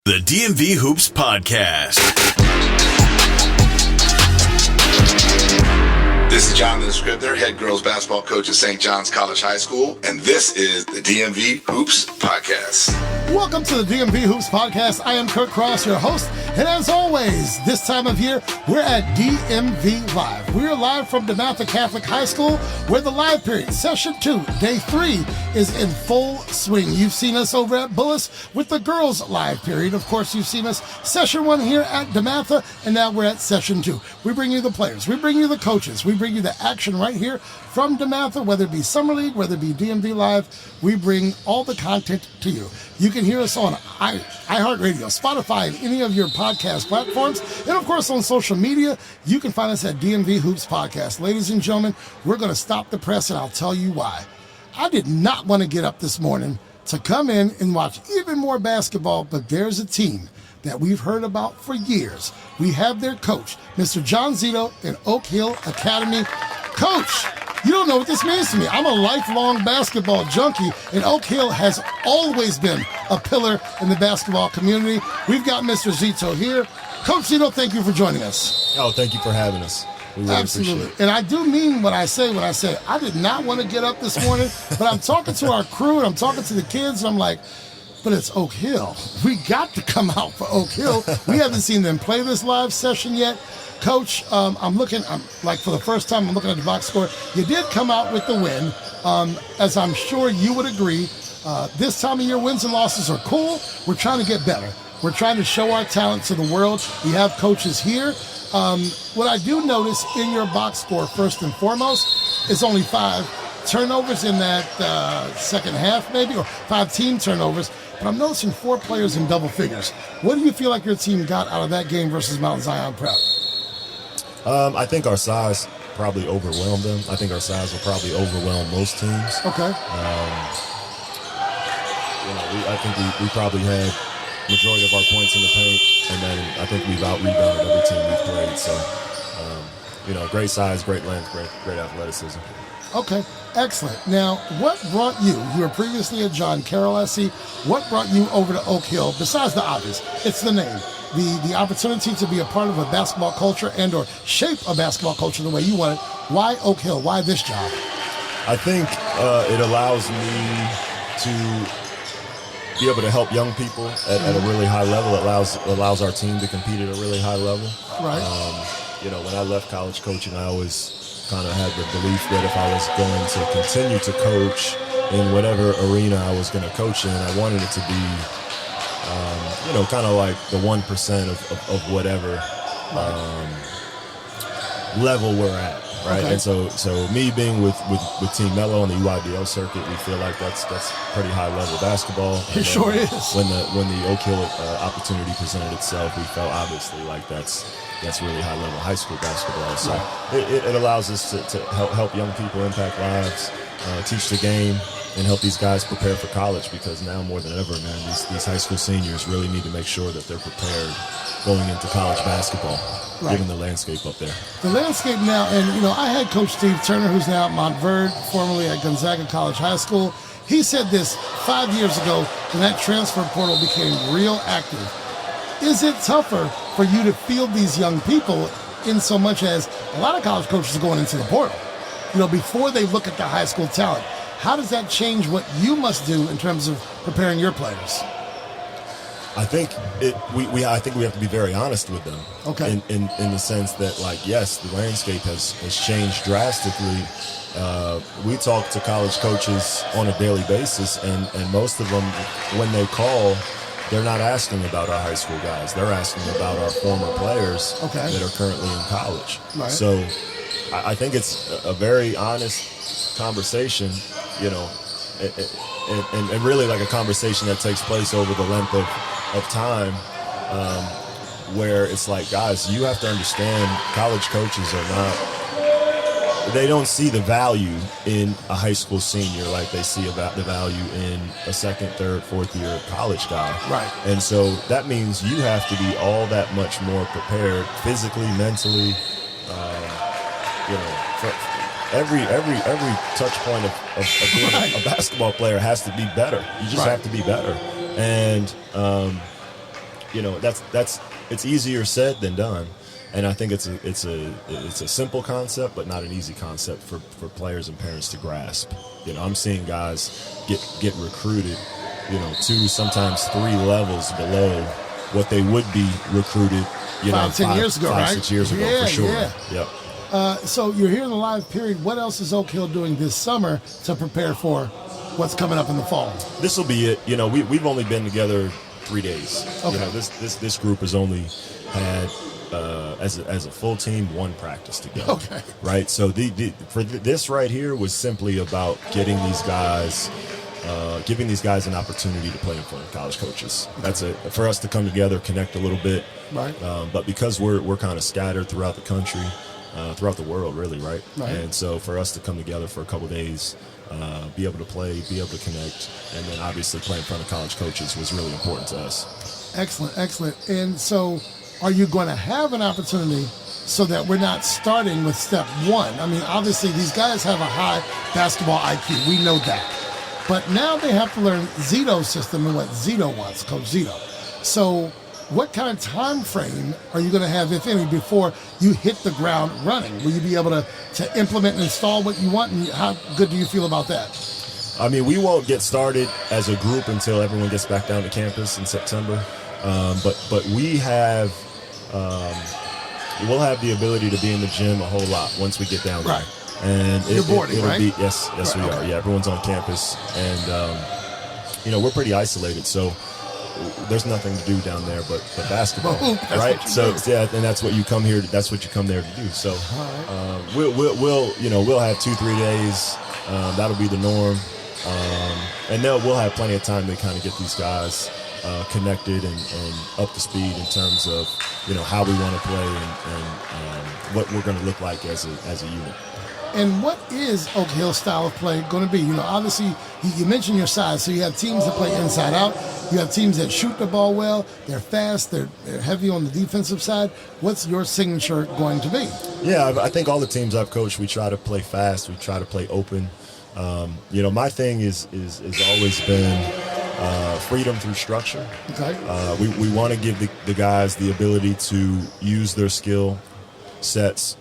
The DMV Hoops Podcast. This is Jonathan Scribner, head girls basketball coach at St. John's College High School, and this is the DMV Hoops Podcast. Welcome to the DMV Hoops Podcast. I am Kurt Cross, your host, and as always, this time of year, we're at DMV Live. We are live from DeMatha Catholic High School, where the live period, Session 2, Day 3, is in full swing. You've seen us over at Bullis with the girls' live period. Of course, you've seen us Session 1 here at DeMatha, and now we're at Session 2. We bring you the players. We bring you the coaches. We bring you the action right here from DeMatha, whether it be Summer League, whether it be DMV Live. We bring all the content to you. You can hear us on iHeartRadio, Spotify, and any of your podcast platforms. And, of course, on social media, you can find us at DMV Hoops Podcast. Ladies and gentlemen, we're going to stop the press, and I'll tell you why. I did not want to get up this morning to come in and watch even more basketball, but there's a team that we've heard about for years. We have their coach, Mr. John Zito in Oak Hill Academy. Coach, you don't know what this means to me. I'm a lifelong basketball junkie, and Oak Hill has always been a pillar in the basketball community. We've got Mr. Zito here. Coach Zito, thank you for joining us. Oh, thank you for having us. We really Absolutely. appreciate it. And I do mean what I say when I say I did not want to get up this morning, but I'm talking to our crew and I'm talking to the kids, and I'm like, but it's Oak Hill. We got to come out for Oak Hill. We haven't seen them play this live session yet. Coach, I'm looking for the first time, I'm looking at the box score. You did come out with the win. As I'm sure you would agree, this time of year, wins and losses are cool. We're trying to get better. We're trying to show our talent to the world. We have coaches here. What I do notice in your box score, first and foremost, is only 5 turnovers in that second half, maybe, or 5 team turnovers. But I'm noticing 4 players in double figures. What do you feel like your team got out of that game versus Mount Zion Prep? I think our size probably overwhelmed them. I think our size will probably overwhelm most teams. Okay. I think we probably had majority of our points in the paint, and then I think we've out-rebounded every team we've played. So, great size, great length, great athleticism. Okay, excellent. Now, what brought you were previously at John Carroll SC, what brought you over to Oak Hill, besides the obvious? It's the name. The opportunity to be a part of a basketball culture and or shape a basketball culture the way you want it. Why Oak Hill? Why this job? I think it allows me to be able to help young people at a really high level. It allows our team to compete at a really high level. Right. When I left college coaching, I always kind of had the belief that if I was going to continue to coach in whatever arena I was going to coach in, I wanted it to be, kind of like the 1% of whatever level we're at, right? Okay. And so me being with Team Mello on the UIBL circuit, we feel like that's pretty high level basketball. It sure is. When the Oak Hill opportunity presented itself, we felt obviously like that's really high level high school basketball. So it allows us to help young people, impact lives, teach the game, and help these guys prepare for college, because now more than ever, man, these high school seniors really need to make sure that they're prepared going into college basketball, given the landscape up there. The landscape now, and I had Coach Steve Turner, who's now at Montverde, formerly at Gonzaga College High School. He said this 5 years ago when that transfer portal became real active. Is it tougher for you to field these young people in so much as a lot of college coaches are going into the portal, before they look at the high school talent? How does that change what you must do in terms of preparing your players? I think we have to be very honest with them. Okay. In the sense that, yes, the landscape has changed drastically. We talk to college coaches on a daily basis, and most of them, when they call, they're not asking about our high school guys. They're asking about our former players that are currently in college. Right. So I think it's a very honest conversation, and really like a conversation that takes place over the length of time, where it's like, guys, you have to understand, college coaches they don't see the value in a high school senior like they see about the value in a second, third, fourth year college guy. Right. And so that means you have to be all that much more prepared physically, mentally, every touch point of being a basketball player has to be better. You just have to be better. And it's easier said than done. And I think it's a simple concept, but not an easy concept for players and parents to grasp. I'm seeing guys get recruited, 2, sometimes 3 levels below what they would be recruited, 5-10 years ago, right? 6 years ago, for sure. Yeah. Yep. So you're here in the live period. What else is Oak Hill doing this summer to prepare for what's coming up in the fall? This will be it. We've only been together 3 days. Okay. This group has only had as a full team 1 practice together. Okay. Right. So this right here was simply about getting these guys. Giving these guys an opportunity to play in front of college coaches. That's for us to come together, connect a little bit. Right. But because we're kind of scattered throughout the country, throughout the world, really, right? Right. And so for us to come together for a couple of days, be able to play, be able to connect, and then obviously play in front of college coaches was really important to us. Excellent. And so are you going to have an opportunity so that we're not starting with step 1? I mean, obviously these guys have a high basketball IQ. We know that. But now they have to learn Zito's system and what Zito wants, Coach Zito. So what kind of time frame are you going to have, if any, before you hit the ground running? Will you be able to implement and install what you want, and how good do you feel about that? I mean, we won't get started as a group until everyone gets back down to campus in September. But we have we'll have the ability to be in the gym a whole lot once we get down there. Right. And you're boarding, it'll right? be yes, right, we are. okay. Yeah, everyone's on campus, and we're pretty isolated, so there's nothing to do down there but basketball, right? So yeah, and that's what you come here. That's what you come there to do. So we'll have 2-3 days. That'll be the norm, and we'll have plenty of time to kind of get these guys connected and up to speed in terms of how we want to play and what we're going to look like as a unit. And what is Oak Hill's style of play going to be? Obviously, you mentioned your size, so you have teams that play inside out. You have teams that shoot the ball well. They're fast. They're heavy on the defensive side. What's your signature going to be? Yeah, I think all the teams I've coached, we try to play fast. We try to play open. My thing is always been freedom through structure. Okay. We want to give the guys the ability to use their skill sets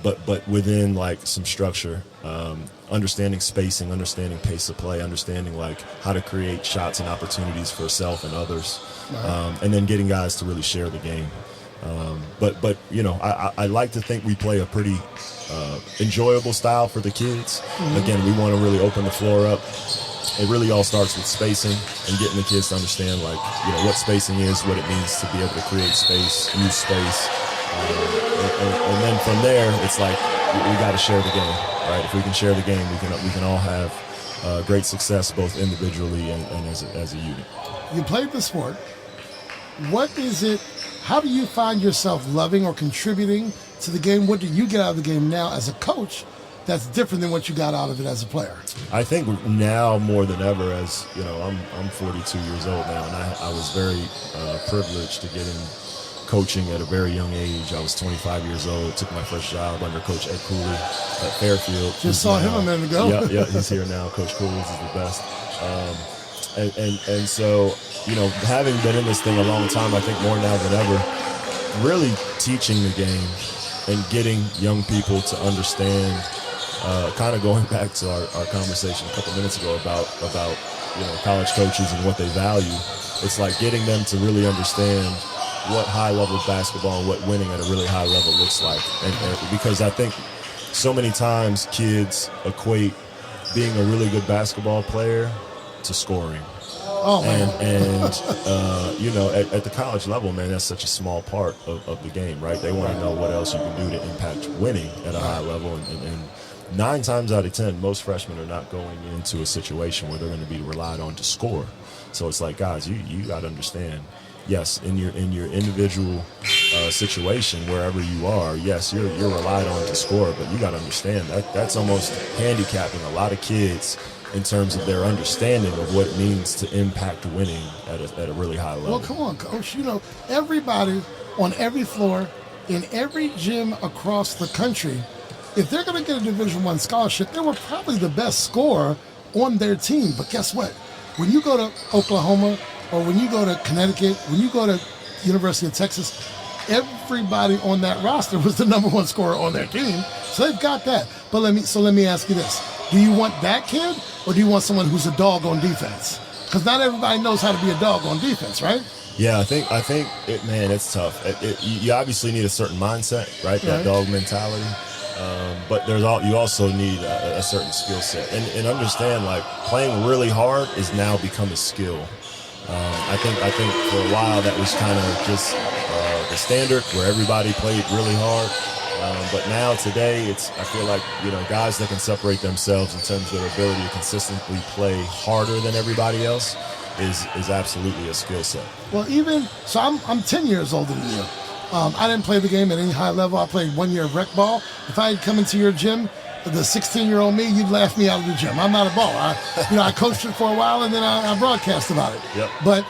but within like some structure, understanding spacing, understanding pace of play, understanding like how to create shots and opportunities for self and others, and then getting guys to really share the game. But I like to think we play a pretty enjoyable style for the kids. Mm-hmm. Again, we want to really open the floor up. It really all starts with spacing and getting the kids to understand what spacing is, what it means to be able to create space, use space. And then from there, it's like we got to share the game, right? If we can share the game, we can all have great success both individually and as a unit. You played the sport. What is it? How do you find yourself loving or contributing to the game? What do you get out of the game now as a coach that's different than what you got out of it as a player? I think now more than ever, as I'm 42 years old now, and I was very privileged to get in coaching at a very young age. I was 25 years old, took my first job under Coach Ed Cooley at Fairfield. Just saw him a minute ago. Yeah, he's here now. Coach Cooley is the best. And so, having been in this thing a long time, I think more now than ever, really teaching the game and getting young people to understand, kind of going back to our conversation a couple minutes ago about college coaches and what they value. It's like getting them to really understand what high-level basketball and what winning at a really high level looks like. And because I think so many times kids equate being a really good basketball player to scoring. Oh, man. And at the college level, man, that's such a small part of the game, right? They want to know what else you can do to impact winning at a high level. And 9 times out of 10, most freshmen are not going into a situation where they're going to be relied on to score. So it's like, guys, you got to understand, yes, in your individual situation, wherever you are, yes, you're relied on to score, but you got to understand that's almost handicapping a lot of kids in terms of their understanding of what it means to impact winning at a really high level. Well, come on, Coach. Everybody on every floor, in every gym across the country, if they're going to get a Division I scholarship, they were probably the best scorer on their team. But guess what? When you go to Oklahoma, or when you go to Connecticut, when you go to University of Texas, everybody on that roster was the number one scorer on their team. So they've got that. But let me ask you this. Do you want that kid, or do you want someone who's a dog on defense? Because not everybody knows how to be a dog on defense, right? Yeah, I think it's tough. You obviously need a certain mindset, right? That dog mentality. But you also need a certain skill set, and understand, like, playing really hard is now become a skill. I think for a while that was kind of just the standard where everybody played really hard. But now today, I feel like, guys that can separate themselves in terms of their ability to consistently play harder than everybody else is absolutely a skill set. Well, so I'm 10 years older than you. I didn't play the game at any high level. I played 1 year of rec ball. If I had come into your gym, the 16-year-old me, you'd laugh me out of the gym. I'm not a baller. I coached it for a while, and then I broadcast about it. Yep. But,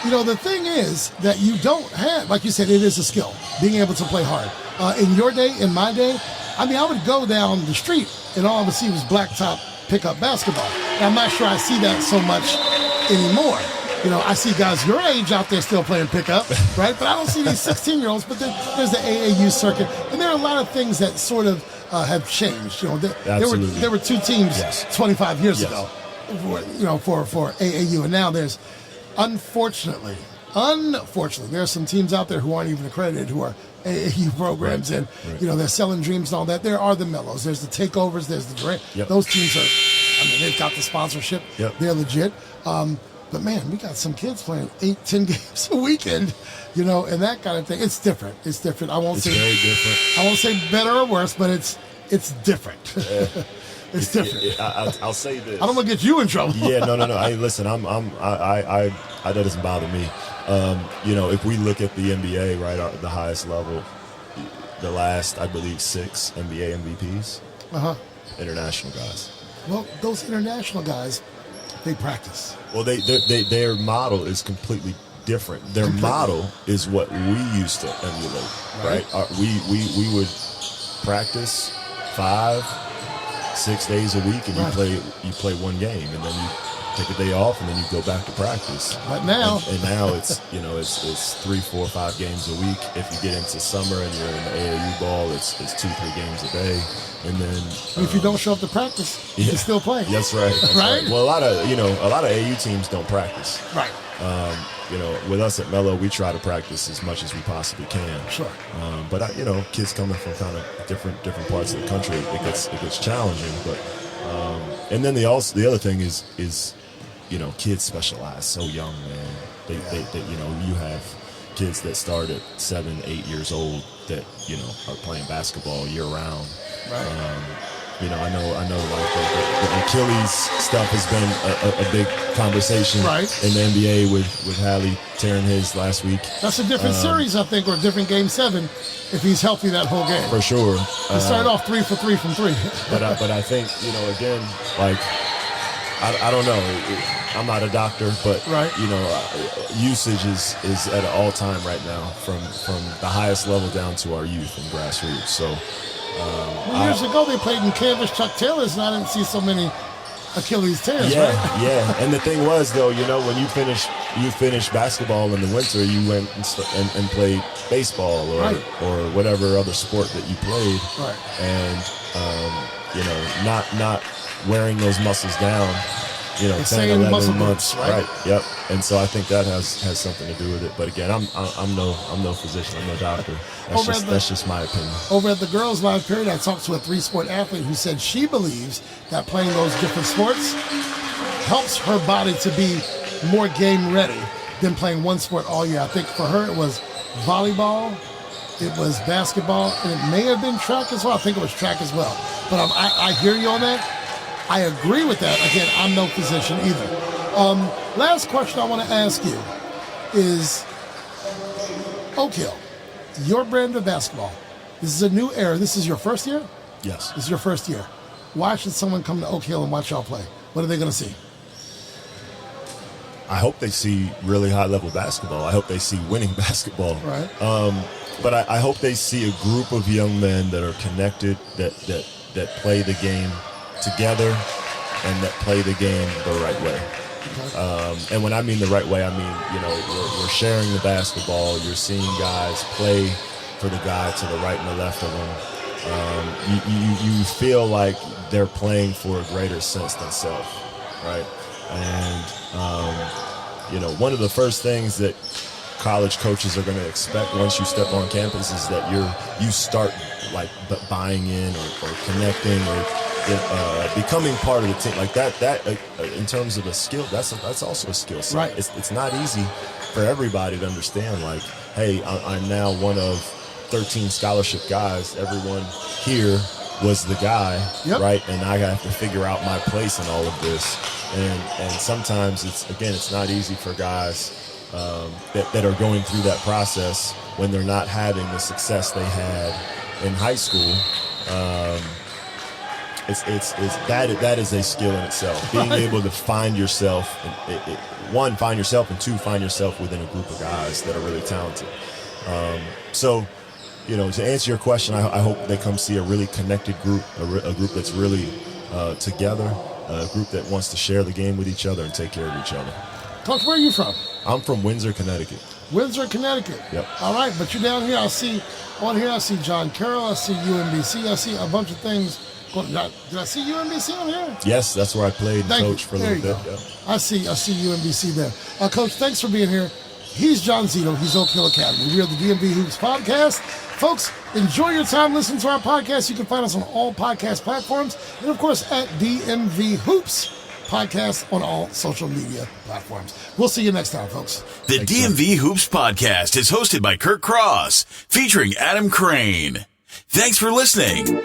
the thing is that you don't have, like you said, it is a skill, being able to play hard. In your day, in my day, I would go down the street, and all I would see was blacktop pickup basketball. And I'm not sure I see that so much anymore. I see guys your age out there still playing pickup, right? But I don't see these 16-year-olds. But there's the AAU circuit, and there are a lot of things that sort of have changed. There were two teams 25 years ago, for AAU, and now there's, unfortunately, there are some teams out there who aren't even accredited who are AAU programs, and they're selling dreams and all that. There are the Mellows, there's the Takeovers, there's the Durant. Yep. Those teams are, they've got the sponsorship. Yep. They're legit. But man, we got some kids playing 8-10 games a weekend, and that kind of thing. It's different. It's different. It's very different. I won't say better or worse, but it's different. It's different. I'll say this. I don't want to get you in trouble. Yeah, no. Hey, listen, I that doesn't bother me. If we look at the NBA, right, the highest level, the last, I believe, 6 NBA MVPs, international guys. Well, those international guys, they practice. Well, their model is completely different. Their model is what we used to emulate, right? We would practice 5-6 days a week, and you play one game, and then you take a day off, and then you go back to practice. But now, and now it's it's 3, 4, 5 games a week. If you get into summer and you're in the AAU ball, it's 2-3 games a day. And then if you don't show up to practice, you can still play. That's right. That's right. Well, a lot of AAU teams don't practice. Right. With us at Mello, we try to practice as much as we possibly can. Sure. But kids coming from kind of different parts of the country, it gets challenging. But and then the other thing is kids specialize so young, man. They you have kids that start at 7, 8 years old that are playing basketball year round. Right. I know like the Achilles stuff has been a big conversation in the NBA with Hallie tearing his last week. That's a different series, I think, or a different game 7 if he's healthy that whole game. For sure. He started off 3 for 3 from 3. but I think, again, like, I don't know. I'm not a doctor, but usage is at an all-time right now from the highest level down to our youth and grassroots. So years ago they played in Canvas Chuck Taylor's, and I didn't see so many Achilles tears. Yeah. And the thing was, though, when you finished basketball in the winter, you went and played baseball or whatever other sport that you played, and not wearing those muscles down. 10, 11 months, right? Yep. And so I think that has something to do with it. But again, I'm no physician, I'm no doctor. That's just my opinion. Over at the girls' live period, I talked to a 3-sport athlete who said she believes that playing those different sports helps her body to be more game ready than playing one sport all year. I think for her it was volleyball, it was basketball, and it may have been track as well. I think it was track as well. But I hear you on that. I agree with that. Again, I'm no physician either. Last question I want to ask you is, Oak Hill, your brand of basketball. This is a new era. This is your first year? Yes. This is your first year. Why should someone come to Oak Hill and watch y'all play? What are they going to see? I hope they see really high-level basketball. I hope they see winning basketball. Right. But I hope they see a group of young men that are connected, that play the game together, and that play the game the right way. And when I mean the right way, I mean, we're sharing the basketball. You're seeing guys play for the guy to the right and the left of them. You feel like they're playing for a greater sense than self, right? And, one of the first things that college coaches are going to expect once you step on campus is that you start like buying in or connecting or becoming part of the team. Like that in terms of a skill, that's also a skill set. Right. It's not easy for everybody to understand, like, hey, I'm now one of 13 scholarship guys. Everyone here was the guy, right? And I have to figure out my place in all of this. And sometimes it's not easy for guys that are going through that process when they're not having the success they had in high school. That is a skill in itself. Being able to find yourself, one, find yourself, and two, find yourself within a group of guys that are really talented. So, to answer your question, I hope they come see a really connected group, a group that's really together, a group that wants to share the game with each other and take care of each other. Coach, where are you from? I'm from Windsor, Connecticut. Windsor, Connecticut. Yep. All right, but you're down here. I see John Carroll. I see UMBC. I see a bunch of things. Did I see UMBC on here? Yes, that's where I played and coached for a little bit. Yeah. I see UMBC there. Coach, thanks for being here. He's John Zito. He's Oak Hill Academy. We are the DMV Hoops Podcast. Folks, enjoy your time listening to our podcast. You can find us on all podcast platforms. And, of course, at DMV Hoops Podcast on all social media platforms. We'll see you next time, folks. The DMV Hoops Podcast is hosted by Kirk Cross, featuring Adam Crain. Thanks for listening.